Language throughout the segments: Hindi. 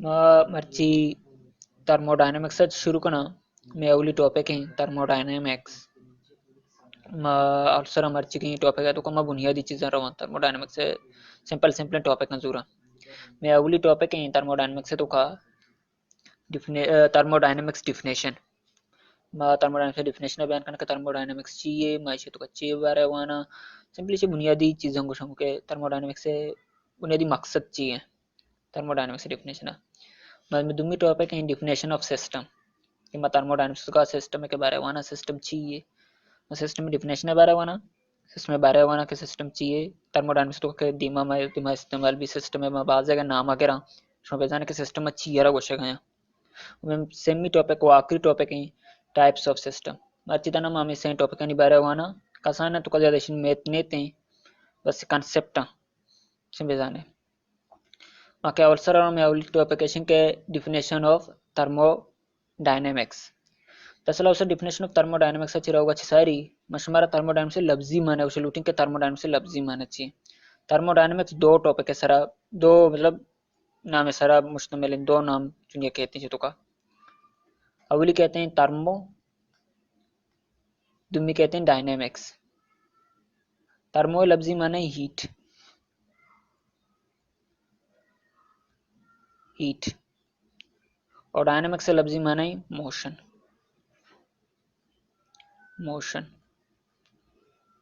मर्ची थर्मोडायनेमिक्स शुरू करना मैं अवली टॉपिक है थर्मोडायनेमिक्स अवसर मर्ची की टॉपिक है तो कम बुनियादी चीज़ें रहा थर्मोडायनेमिक्स से सिंपल सिंपल टॉपिक ना जूरा मैं अवली टॉपिक है थर्मोडायनेमिक्स से तो का थर्मोडायनेमिक्स डिफिनेशन थर्मोडायनेमिक्स डिफिनेशन बयान करने का थर्मोडायनेमिक्स चाहिए माइशे तो कच्चे बारे वाना सिंपली से बुनियादी चीज़ों को शमू के थर्मोडायनेमिक्स से बुनियादी मकसद चाहिए थर्मोडायनेमिक्स डिफिनेशन मैं दुमी टॉपिक है डिफिनेशन ऑफ सिस्टम कि मैं थर्मोडायनेमिक्स का सिस्टम के बारे वाना सिस्टम चाहिए सिस्टम डिफिनेशन बारे वाना सिस्टम बारे वाना के सिस्टम चाहिए थर्मोडायनेमिक्स तो के दिमा इस्तेमाल भी सिस्टम में बाजे का नाम आगे शो बेजाने के सिस्टम अच्छी यारा गोशे गया सेमी टॉपिक को आखिरी टॉपिक है टाइप्स ऑफ सिस्टम मर्चितना मामी से टॉपिक नहीं बारे वाना कसाना तो कजा देशन में नेते बस कांसेप्ट बेजाने माके अवसर में टॉपिक के डिफिनेशन ऑफ थर्मोडायनेमिक्स दरअसल उसे डिफिनेशन ऑफ थर्मोडायनेमिक्स अच्छी रहोगा सारी मशमारा थर्मोडायनेमिक्स से लफ्जी माने उसे लूटिंग के थर्मोडायनेमिक्स से लफ्जी माने चाहिए थर्मोडायनेमिक्स दो टॉपिक है सारा दो मतलब नाम है सारा मुश्तमिल इन दो नाम चुनिए कहते हैं तो का अवली कहते हैं थर्मो दुम्मी कहते हैं डायनेमिक्स थर्मो लफ्जी माने हीट हीट और डायनेमिक्स से लफ्जी माने मोशन मोशन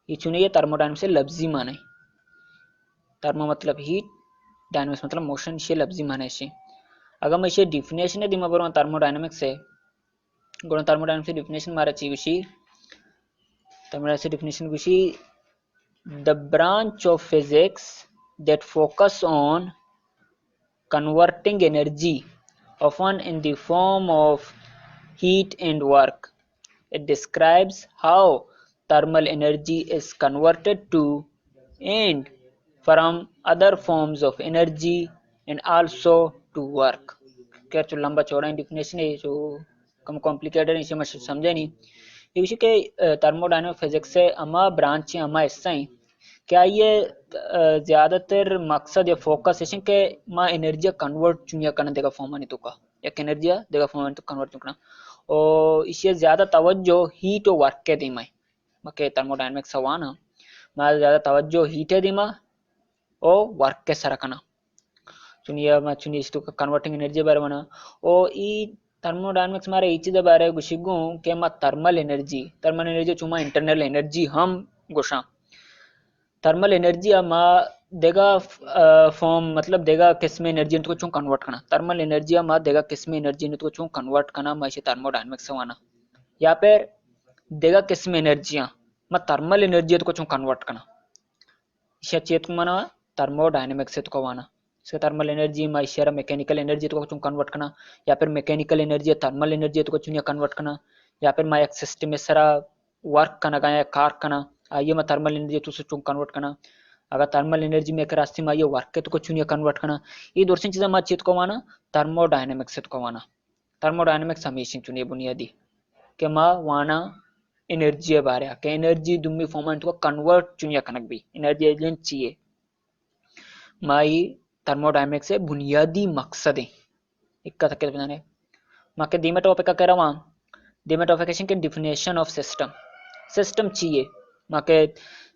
ये चुनिए थर्मोडायनेमिक्स से लफ्जी माने थर्मो मतलब हीट डायनेमिक्स मतलब मोशन से लफ्जी माने से अगर मैं इसे डिफिनेशन है दिमा बरो थर्मोडायनेमिक्स से गुण थर्मोडायनेमिक्स से डिफिनेशन मारा ची गुशी थर्मोडायनेमिक्स से definition गुशी the branch of physics that focus on converting energy often in the form of heat and work. It describes how thermal energy is converted to and from other forms of energy and also to work. क्या जो लंबा चौड़ा डिफिनेशन है जो कम कॉम्प्लिकेटेड इसे मैं समझे नहीं ये विषय के थर्मोडायनामिक फिजिक्स से अमा ब्रांच है अमा हिस्सा है क्या ये ज़्यादातर मकसद या फोकस है कि माँ एनर्जी कन्वर्ट चुनिया करने देगा फॉर्म नहीं तो का या एनर्जी देगा फॉर्म तो कन्वर्ट चुकना और इससे ज़्यादा तवज्जो हीट और वर्क के दिमाग मके थर्मोडायनामिक्स हुआ ना मैं ज़्यादा तवज्जो हीट है दिमाग और वर्क के सरकना चुनिया मैं चुनिया इसको कन्वर्टिंग एनर्जी बारे बना और ई थर्मोडायनामिक्स मारे ई चीज़ बारे गुशिगु के मा थर्मल एनर्जी चुमा इंटरनल एनर्जी हम गुशा थर्मल एनर्जी देगा फॉर्म मतलब देगा किसमें एनर्जी तो चूं कन्वर्ट करना थर्मल एनर्जी देगा किसमें एनर्जी तो चूं कन्वर्ट करना मैं थर्मोडायनामिक्स वाना या फिर देगा किसमें एनर्जी मैं थर्मल एनर्जी तो चूं कन्वर्ट करना इसे चेत मना थर्मोडायनामिक्स तो वाना इसका थर्मल एनर्जी में इशारा मैकेनिकल एनर्जी तो चूं कन्वर्ट करना या फिर मैकेनिकल एनर्जी थर्मल एनर्जी तो चूं कन्वर्ट करना या फिर मैं एक सिस्टम में सारा वर्क करना या कार करना आइए मैं थर्मल एनर्जी तो चूं कन्वर्ट करना अगर थर्मल एनर्जी में एक रास्ते में आइए वर्क के तो कुछ नहीं कन्वर्ट करना ये दो चीज़ें मैं चीत को माना थर्मोडायनेमिक्स को माना थर्मोडायनेमिक्स हमेशा चुनिए बुनियादी के माँ वाना एनर्जी बारे के एनर्जी दुम्मी फॉर्म को कन्वर्ट चुनिया कनक भी एनर्जी एजेंट चाहिए माई थर्मोडायनेमिक्स से बुनियादी मकसद है इक्का तक बताने माँ के दीमा टॉपिक का कह रहा हूँ दीमा टॉपिक के डिफिनेशन ऑफ सिस्टम सिस्टम चाहिए माँ के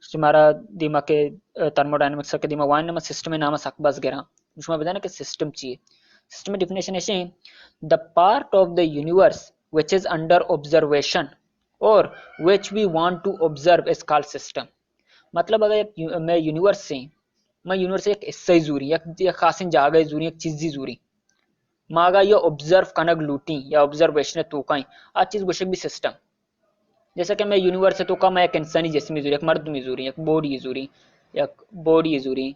तुम्हारा दिमाग के थर्मोडायनेमिक्स के दिमाग वाइन नंबर सिस्टम में नाम सकबस गिरा उसमें बताना कि सिस्टम चाहिए सिस्टम में डिफिनेशन ऐसे है the part of the universe which is under observation और which we want to observe is called system मतलब अगर मैं यूनिवर्स से एक हिस्सा ही जूरी एक खास जगह जूरी एक चीज ही जूरी मागा ये ऑब्जर्व कनक लूटी या ऑब्जर्वेशन तो कहीं आ चीज गुशक भी सिस्टम जैसा कि मैं यूनिवर्स है तो का मैं एक इंसानी जिस्म जरूरी एक मर्द में जरूरी एक बॉडी जरूरी एक बॉडी जरूरी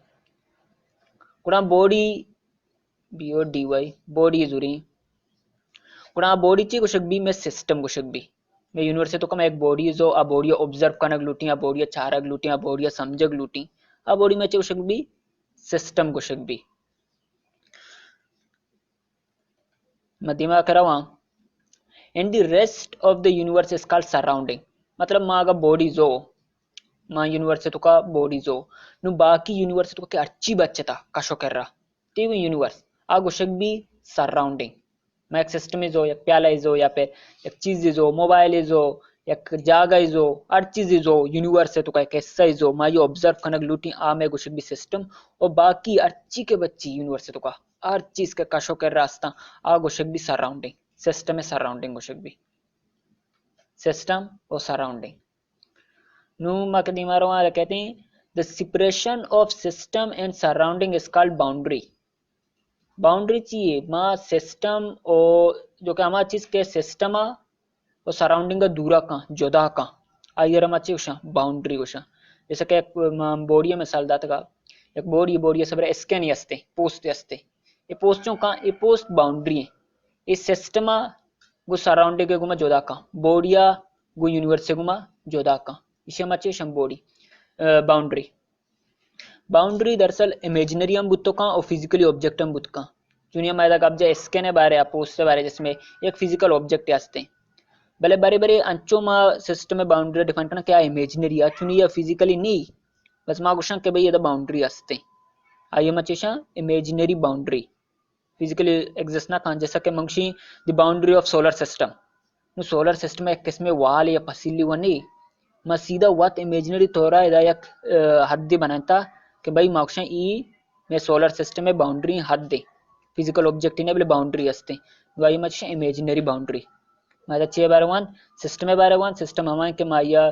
कुड़ा बॉडी बीओ डीवाई बॉडी जरूरी कुड़ा बॉडी ची कुछ भी मैं सिस्टम कुछ भी मैं यूनिवर्स है तो का मैं एक बॉडी जो आ बॉडी ऑब्जर्व करने लूटी आ बॉडी चारक लूटी आ बॉडी समझक लूटी आ बॉडी में कुछ भी सिस्टम कुछ भी मैं दिमाग करावा and the rest of the universe is called surrounding मतलब माँ का बॉडी जो माँ यूनिवर्स तो का बॉडी जो नु बाकी यूनिवर्स तो के अच्छी बच्चे था कशो कर रहा ते यूनिवर्स आ गुशक भी सराउंडिंग। मैं एक सिस्टम इजो, एक प्याला इजो, या पे एक चीज इजो, मोबाइल इजो, एक जागा इजो, हर चीज इजो यूनिवर्स है तो का कैसा इजो मैं ऑब्जर्व कनक लूटी आ में कुछ भी सिस्टम और बाकी अर्ची के बच्ची यूनिवर्स है तो का हर चीज के कशो कर रास्ता आ गोशक भी सराउंडिंग सिस्टम है सराउंडिंग गोशक भी सिस्टम और सराउंडिंग नु मकदीमारो कहते हैं the separation of system and surrounding is called boundary. Boundary चाहिए माँ सिस्टम और जो कि हमारी चीज के सिस्टम और सराउंडिंग का दूरा का जुदा का आयर माची उषा बाउंड्री उषा जैसे कि बोडिया मिसाल दात का एक बोडिया सब स्कॅन असते पोस्ट असते ये पोस्टों का ये पोस्ट बाउंड्री है इस सिस्टम गु सराउंडिंग के गुमा जुदा का बोडिया गु यूनिवर्स से गुमा जुदा का इसे माची उषा बॉडी बाउंड्री। बाउंड्री दरअसल इमेजिनरी हम बुत का और फिजिकली ऑब्जेक्ट हम बुत का दुनिया में कब्जा स्कैन बारे पोस्ट बारे जिसमें एक फिजिकल ऑब्जेक्ट आते भले बारे बारे अंचो मा सिस्टम में बाउंड्री डिफाइन करना क्या इमेजिनरी या चुनी या फिजिकली नहीं बस माँ कुछ के भाई ये बाउंड्री आते आइए मचेशा इमेजिनरी बाउंड्री फिजिकली एग्जिस्ट ना खान जैसा कि मंगशी the boundary of solar system एक किस्म वाल या पसीली व नहीं मैं सीधा वत इमेजिनरी तोरा एक हद बनाता कि भाई मार्क्स ई में सोलर सिस्टम में बाउंड्री हद दे फिजिकल ऑब्जेक्ट ने बोले बाउंड्री असते वाई मच इमेजिनरी बाउंड्री माया छे बार वन सिस्टम हमारे के माया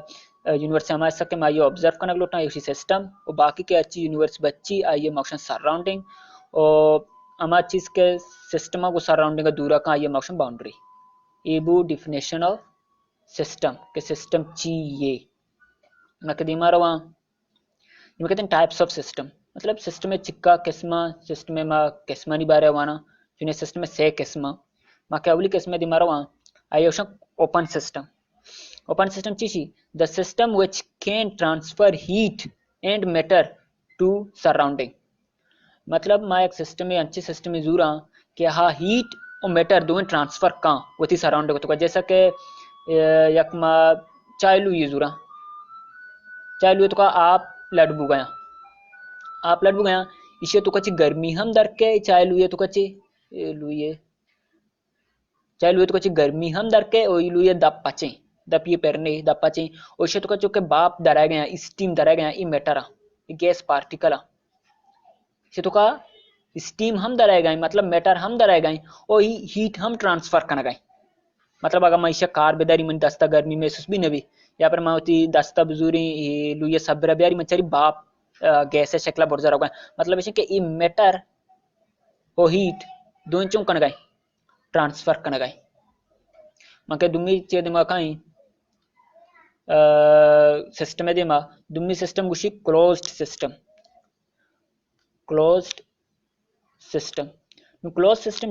यूनिवर्स हमारे सके माया ऑब्जर्व करने लोटा इसी सिस्टम और बाकी के अच्छी यूनिवर्स बच्ची आइए मार्क्स सराउंडिंग और हमारी चीज के सिस्टम को सराउंडिंग का दूरा का आइए marks boundary above definition of system के सिस्टम चाहिए मकदीमा रवा ये कहते हैं टाइप्स ऑफ सिस्टम मतलब सिस्टम में चिक्का किस्मा सिस्टम में माँ किस्मा नहीं बारे वाना जिन्हें सिस्टम में से किस्मा माँ क्या अवली किस्में दिमारा वहाँ आइए उसे ओपन सिस्टम चीज़ी the system which can transfer heat and matter to surrounding मतलब माँ एक सिस्टम में अच्छे सिस्टम में जूरा कि हाँ हीट और मैटर दोनों ट्रांसफर कहाँ वो थी सराउंडिंग तो जैसा कि यक माँ चाय लू ये जूरा चाय लू तो का आप लड़बू गया इसे तो कच्ची गर्मी हम दर के चाय लुए तो कच्ची गर्मी हम दर के ओ लुए दप ये परने दप पचे और इसे तो कच्चो के बाप दराया गया स्टीम दराया गया ये मैटर ये गैस पार्टिकल इसे तो का स्टीम हम दराया गए मतलब मैटर हम दराया गए और हीट हम ट्रांसफर करना गए मतलब अगर मैं इसे कार बेदारी मन दस्ता गर्मी महसूस भी नभी या पर मैं होती दस्ता बुजुरी लुए सब्र ब्यारी मचारी बाप गैस शक्ला बहुत जरा मतलब इसे कि मैटर और हीट दोनों चों कन गए ट्रांसफर कन गए मके दुमी चे दिमा काई सिस्टम है दिमा दुमी सिस्टम गुशी क्लोज्ड सिस्टम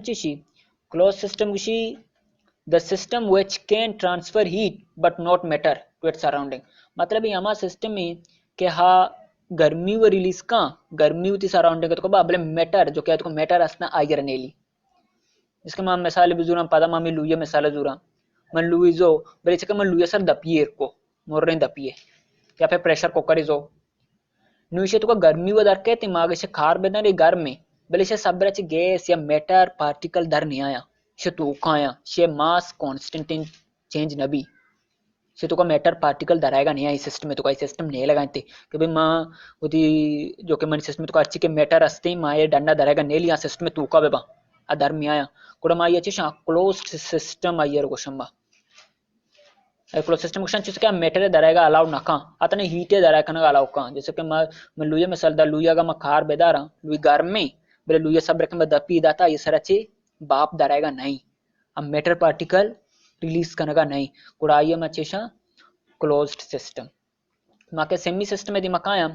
चीशी क्लोज्ड सिस्टम गुशी the system which can transfer heat but not matter to its surrounding मतलब ये हमारा सिस्टम में कि हाँ गर्मी व रिलीज का गर्मी होती सराउंडिंग तो बाबले मैटर जो क्या तो मैटर असना आयर नेली इसके मां मिसाल बुजुरा पदा मामी लुये मिसाल जुरा मन लुई जो बरे चके मन लुये सर दपिए को मोरने दपिए या फिर प्रेशर कुकर जो नुइसे तो गर्मी व दर के दिमाग से खार बेना रे घर में बले से सब रच गैस या मैटर पार्टिकल दर नहीं आया से तो आया से मास कांस्टेंट चेंज नबी से तो का मैटर पार्टिकल दराएगा नहीं आई सिस्टम में तो का सिस्टम नहीं लगाते कि भाई माँ उदी जो कि मन सिस्टम में तो अच्छी के मैटर असते ही माँ ये डंडा दराएगा नहीं लिया सिस्टम में तूका बेबा अधर में आया कुड़ा माँ ये चीज़ क्लोज्ड सिस्टम आई को शंबा क्लोज सिस्टम क्वेश्चन चीज क्या मैटर दराएगा अलाउ ना का अतने हीटे दराए कना अलाउ का जैसे कि मैं लुया में सलदा लुया का मैं खार बेदारा लुई घर में बरे लुया सब रखे मैं दपी दाता ये सारा चे बाप दराएगा नहीं अब मैटर पार्टिकल रिलीज करने का नहीं कुड़ाइया में चेशा क्लोज्ड सिस्टम माके सेमी सिस्टम में दिमाकाया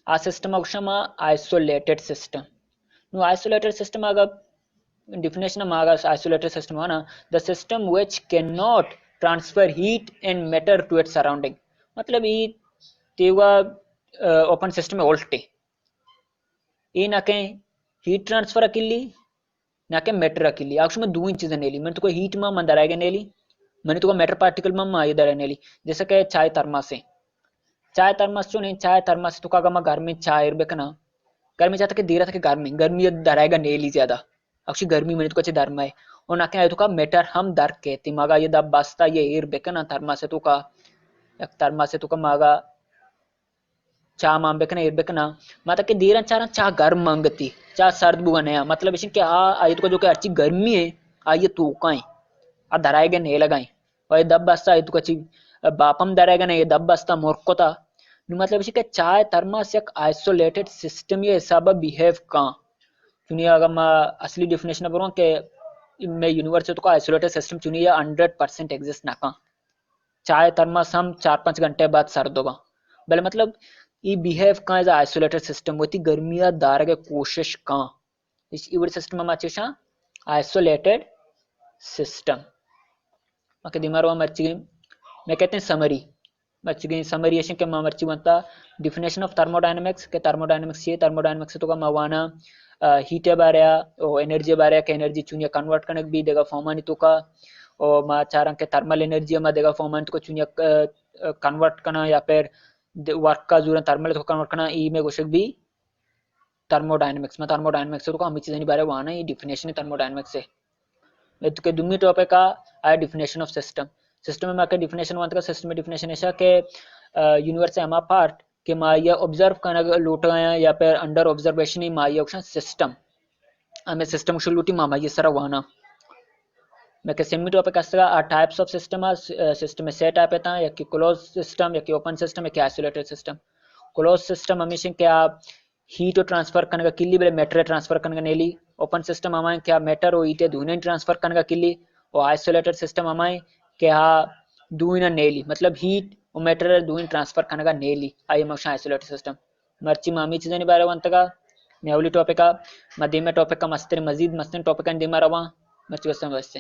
आ सिस्टम अक्षमा isolated system no isolated system अगर डिफिनेशन में आगा आइसोलेटेड सिस्टम है ना the system which can not transfer heat and matter to its surrounding मतलब ये तेवा ओपन सिस्टम में उल्टे ये ना कहीं हीट ट्रांसफर अकेली ना के मैटर अकेली आक्ष में दो ही चीजें नेली मैंने तो कोई हीट में मन दराएगा नेली मैंने तो मैटर पार्टिकल में माई दरा नेली जैसे कि चाय थर्मस जो नहीं चाय थर्मस तो का घर में चाय बेकना घर में जाता के देरा था कि घर में गर्मी दराएगा नेली ज्यादा अक्षी गर्मी में तो कच्चे धर्म है और ना क्या तो का मेटर हम दर कहती मगा ये दब बस्ता ये ईर बेकना धर्मा से तो का एक धर्मा से तो का मगा चा मां बेकना ईर बेकना माता के दीरन चारा चा गर्म मंगती चा सर्द बुगने मतलब इसे क्या आई तो जो के अच्छी गर्मी है आइए तू काई आ धराएगे नहीं लगाई और दब बस्ता आई तो कच्ची बापम धराएगा नहीं दब बस्ता मोरकोता मतलब इसे क्या चाय थर्मास एक आइसोलेटेड सिस्टम ये सब बिहेव का चुनिए अगर मैं असली डेफिनेशन बोलूँ कि मैं यूनिवर्स तो का आइसोलेटेड सिस्टम चुनिए 100% एग्जिस्ट ना का चाय थर्मास हम 4-5 घंटे बाद सर्द होगा भले मतलब ये बिहेव का एज आइसोलेटेड सिस्टम होती गर्मिया दार के कोशिश का इस इवर सिस्टम में अच्छे आइसोलेटेड सिस्टम मके दिमाग में मर्ची मैं कहते हैं समरी मर्ची समरी ऐसे के मर्ची बनता डिफिनेशन ऑफ थर्मोडायनेमिक्स के थर्मोडायनेमिक्स ये थर्मोडायनेमिक्स तो का मवाना हीट है बारे और एनर्जी बारे के एनर्जी चुनिया कन्वर्ट करने भी देगा फॉर्मा नहीं तो का और मा चार के थर्मल एनर्जी में देगा फॉर्मा तो चुनिया कन्वर्ट करना या फिर वर्क का जो थर्मल तो कन्वर्ट करना ई में कुछ भी थर्मोडायनेमिक्स तो का हम चीज़ नहीं बारे वहाँ ना ये डिफिनेशन है थर्मोडायनेमिक्स से के दुमी टॉपिक का आया डिफिनेशन ऑफ सिस्टम सिस्टम में आके डिफिनेशन वन का सिस्टम में डिफिनेशन ऐसा के यूनिवर्स है हमारा पार्ट के माया ऑब्जर्व करना लूट गया या फिर अंडर ऑब्जर्वेशन ही माया ऑप्शन सिस्टम हमें सिस्टम शुरू लूटी मामा ये सारा वाना मैं के semi topic Asra types of system system में सेट टाइप है या कि क्लोज सिस्टम या कि ओपन सिस्टम या कि आइसोलेटेड सिस्टम क्लोज सिस्टम हमेशा क्या हीट ट्रांसफर करने का किल्ली बड़े मैटर ट्रांसफर करने का नेली ओपन सिस्टम हमारे क्या मैटर और हीट दोनों ट्रांसफर करने का किल्ली और आइसोलेटेड सिस्टम हमारे क्या दोनों नेली मतलब हीट और मैटर दोनों ट्रांसफर करने का नेली आई मक्ष आइसोलेटेड सिस्टम मर्ची मामी चीज़ें नहीं बारे वंत का नेवली टॉपिक का मध्य में टॉपिक का मस्तर मजीद मस्तर टॉपिक का दिमा रवा मर्ची बस